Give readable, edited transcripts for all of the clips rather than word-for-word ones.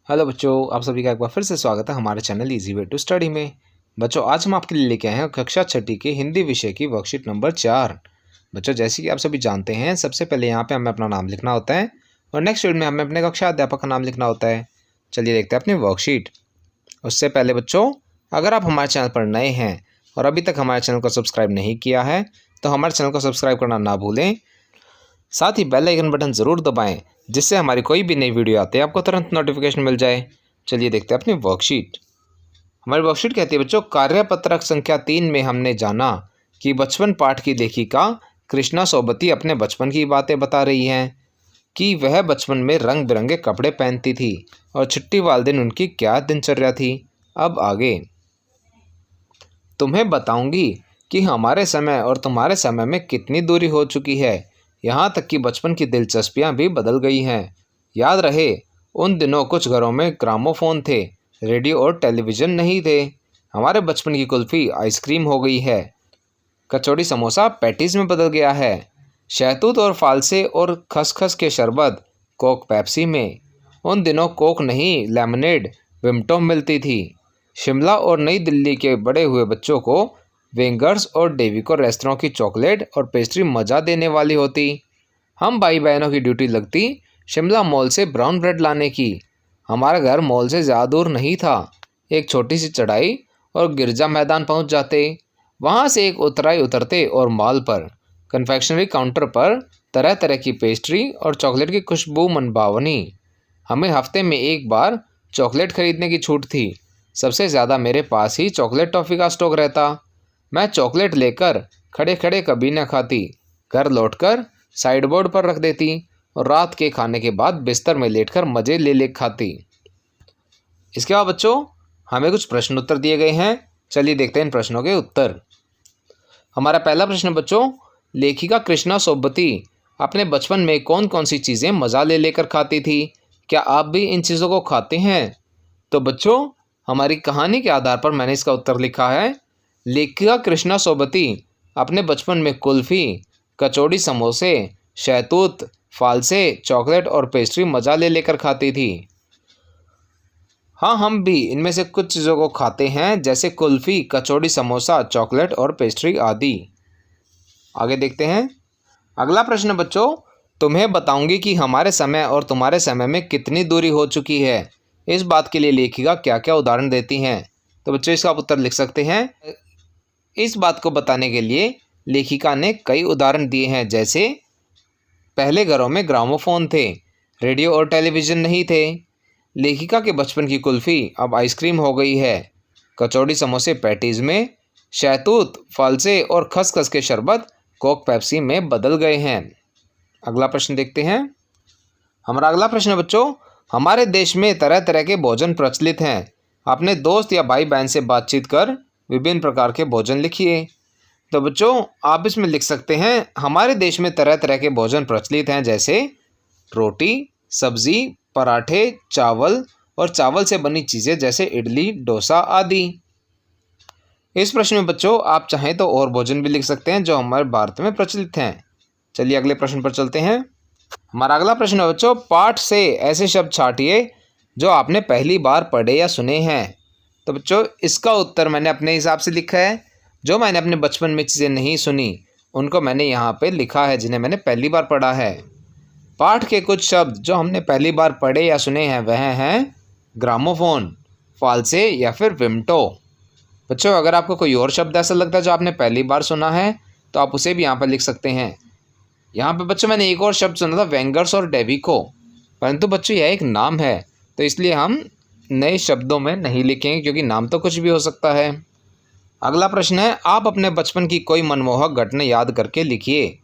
Hello बच्चों, आप सभी का एक बार फिर से स्वागत है हमारे channel easy way to study में। बच्चों, आज हम आपके लिए लेके आए हैं कक्षा छठी के हिंदी विषय की वर्कशीट नंबर 4। बच्चों, जैसे कि आप सभी जानते हैं, सबसे पहले यहाँ पे हमें अपना नाम लिखना होता है और नेक्स्ट शीट में हमें अपने कक्षा अध्यापक का नाम लिखना होता है। चलिए देखते हैं अपनी वर्कशीट। उससे पहले बच्चों, अगर आप हमारे चैनल पर नए हैं और अभी तक हमारे चैनल को सब्सक्राइब नहीं किया है तो हमारे चैनल को सब्सक्राइब करना ना भूलें। साथ ही बेल आइकन बटन ज़रूर दबाएं, जिससे हमारी कोई भी नई वीडियो आती है आपको तुरंत नोटिफिकेशन मिल जाए। चलिए देखते हैं अपनी वर्कशीट। हमारी वर्कशीट कहती है बच्चों, कार्यपत्रक संख्या 3 में हमने जाना कि बचपन पाठ की लेखिका कृष्णा सोबती अपने बचपन की बातें बता रही हैं कि वह बचपन में रंग बिरंगे कपड़े पहनती थी और छुट्टी वाले दिन उनकी क्या दिनचर्या थी। अब आगे तुम्हें बताऊंगी कि हमारे समय और तुम्हारे समय में कितनी दूरी हो चुकी है, यहाँ तक कि बचपन की दिलचस्पियाँ भी बदल गई हैं। याद रहे, उन दिनों कुछ घरों में ग्रामोफोन थे, रेडियो और टेलीविज़न नहीं थे। हमारे बचपन की कुल्फ़ी आइसक्रीम हो गई है, कचौड़ी समोसा पैटीज़ में बदल गया है, शहतूत और फालसे और खसखस के शरबत कोक पेप्सी में। उन दिनों कोक नहीं, लेमनेड विमटो मिलती थी। शिमला और नई दिल्ली के बड़े हुए बच्चों को वेंगर्स और डेविको रेस्तरां की चॉकलेट और पेस्ट्री मज़ा देने वाली होती। हम भाई बहनों की ड्यूटी लगती शिमला मॉल से ब्राउन ब्रेड लाने की। हमारा घर मॉल से ज़्यादा दूर नहीं था, एक छोटी सी चढ़ाई और गिरजा मैदान पहुंच जाते। वहां से एक उतराई उतरते और मॉल पर कन्फेक्शनरी काउंटर पर तरह तरह की पेस्ट्री और चॉकलेट की खुशबू मनभावनी। हमें हफ्ते में एक बार चॉकलेट खरीदने की छूट थी। सबसे ज़्यादा मेरे पास ही चॉकलेट टॉफ़ी का स्टॉक रहता। मैं चॉकलेट लेकर खड़े खड़े कभी न खाती, घर लौटकर साइड बोर्ड पर रख देती और रात के खाने के बाद बिस्तर में लेटकर मज़े ले ले खाती। इसके बाद बच्चों, हमें कुछ प्रश्न उत्तर दिए गए हैं। चलिए देखते हैं इन प्रश्नों के उत्तर। हमारा पहला प्रश्न बच्चों, लेखिका कृष्णा सोबती अपने बचपन में कौन कौन सी चीज़ें मज़ा ले लेकर खाती थी? क्या आप भी इन चीज़ों को खाते हैं? तो बच्चों, हमारी कहानी के आधार पर मैंने इसका उत्तर लिखा है। लेखिका कृष्णा सोबती अपने बचपन में कुल्फ़ी, कचौड़ी समोसे, शहतूत, फालसे, चॉकलेट और पेस्ट्री मज़ा ले लेकर खाती थी। हाँ, हम भी इनमें से कुछ चीज़ों को खाते हैं, जैसे कुल्फ़ी, कचौड़ी समोसा, चॉकलेट और पेस्ट्री आदि। आगे देखते हैं अगला प्रश्न बच्चों, तुम्हें बताऊंगी कि हमारे समय और तुम्हारे समय में कितनी दूरी हो चुकी है। इस बात के लिए लेखिका क्या क्या उदाहरण देती हैं? तो बच्चों, इसका आप उत्तर लिख सकते हैं। इस बात को बताने के लिए लेखिका ने कई उदाहरण दिए हैं, जैसे पहले घरों में ग्रामोफोन थे, रेडियो और टेलीविज़न नहीं थे। लेखिका के बचपन की कुल्फ़ी अब आइसक्रीम हो गई है, कचौड़ी समोसे पैटीज़ में, शहतूत, फालसे और खसखस के शरबत कोक पेप्सी में बदल गए हैं। अगला प्रश्न देखते हैं। हमारा अगला प्रश्न बच्चों, हमारे देश में तरह तरह के भोजन प्रचलित हैं। अपने दोस्त या भाई बहन से बातचीत कर विभिन्न प्रकार के भोजन लिखिए। तो बच्चों, आप इसमें लिख सकते हैं, हमारे देश में तरह तरह के भोजन प्रचलित हैं, जैसे रोटी, सब्जी, पराठे, चावल और चावल से बनी चीज़ें जैसे इडली, डोसा आदि। इस प्रश्न में बच्चों, आप चाहें तो और भोजन भी लिख सकते हैं जो हमारे भारत में प्रचलित हैं। चलिए अगले प्रश्न पर चलते हैं। हमारा अगला प्रश्न है बच्चों, पाठ से ऐसे शब्द छांटिए जो आपने पहली बार पढ़े या सुने हैं। तो बच्चों, इसका उत्तर मैंने अपने हिसाब से लिखा है। जो मैंने अपने बचपन में चीज़ें नहीं सुनी उनको मैंने यहाँ पे लिखा है, जिन्हें मैंने पहली बार पढ़ा है। पाठ के कुछ शब्द जो हमने पहली बार पढ़े या सुने हैं वह हैं ग्रामोफोन, फालसे या फिर विमटो। बच्चों, अगर आपको कोई और शब्द ऐसा लगता है जो आपने पहली बार सुना है तो आप उसे भी यहाँ पर लिख सकते हैं। यहाँ पे बच्चों, मैंने एक और शब्द सुना था, वेंगर्स और डेविको, परंतु बच्चों यह एक नाम है तो इसलिए हम नए शब्दों में नहीं लिखेंगे, क्योंकि नाम तो कुछ भी हो सकता है। अगला प्रश्न है, आप अपने बचपन की कोई मनमोहक घटना याद करके लिखिए।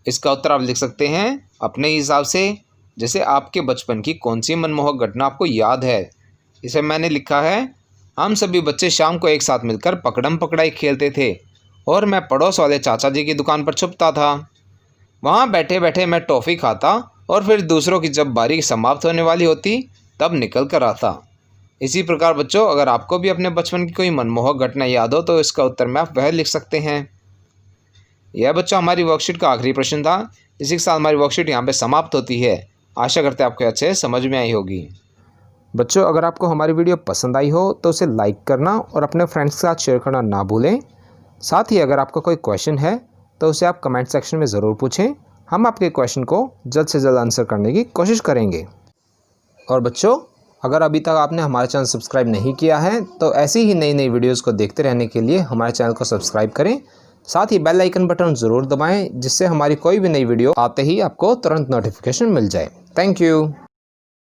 इसका उत्तर आप लिख सकते हैं अपने हिसाब से, जैसे आपके बचपन की कौन सी मनमोहक घटना आपको याद है। इसे मैंने लिखा है, हम सभी बच्चे शाम को एक साथ मिलकर पकड़म पकड़ाई खेलते थे और मैं पड़ोस वाले चाचा जी की दुकान पर छुपता था। वहाँ बैठे बैठे मैं टॉफ़ी खाता और फिर दूसरों की जब बारी समाप्त होने वाली होती तब निकल कर आता। इसी प्रकार बच्चों, अगर आपको भी अपने बचपन की कोई मनमोहक घटना याद हो तो इसका उत्तर में आप वह लिख सकते हैं। यह बच्चों हमारी वर्कशीट का आखिरी प्रश्न था। इसी के साथ हमारी वर्कशीट यहाँ पे समाप्त होती है। आशा करते हैं आपको अच्छे समझ में आई होगी। बच्चों, अगर आपको हमारी वीडियो पसंद आई हो तो उसे लाइक करना और अपने फ्रेंड्स के साथ शेयर करना ना भूलें। साथ ही अगर आपका कोई क्वेश्चन है तो उसे आप कमेंट सेक्शन में ज़रूर पूछें। हम आपके क्वेश्चन को जल्द से जल्द आंसर करने की कोशिश करेंगे। और बच्चों, अगर अभी तक आपने हमारा चैनल सब्सक्राइब नहीं किया है तो ऐसी ही नई नई वीडियोस को देखते रहने के लिए हमारे चैनल को सब्सक्राइब करें। साथ ही बेल आइकन बटन ज़रूर दबाएं, जिससे हमारी कोई भी नई वीडियो आते ही आपको तुरंत नोटिफिकेशन मिल जाए। Thank you.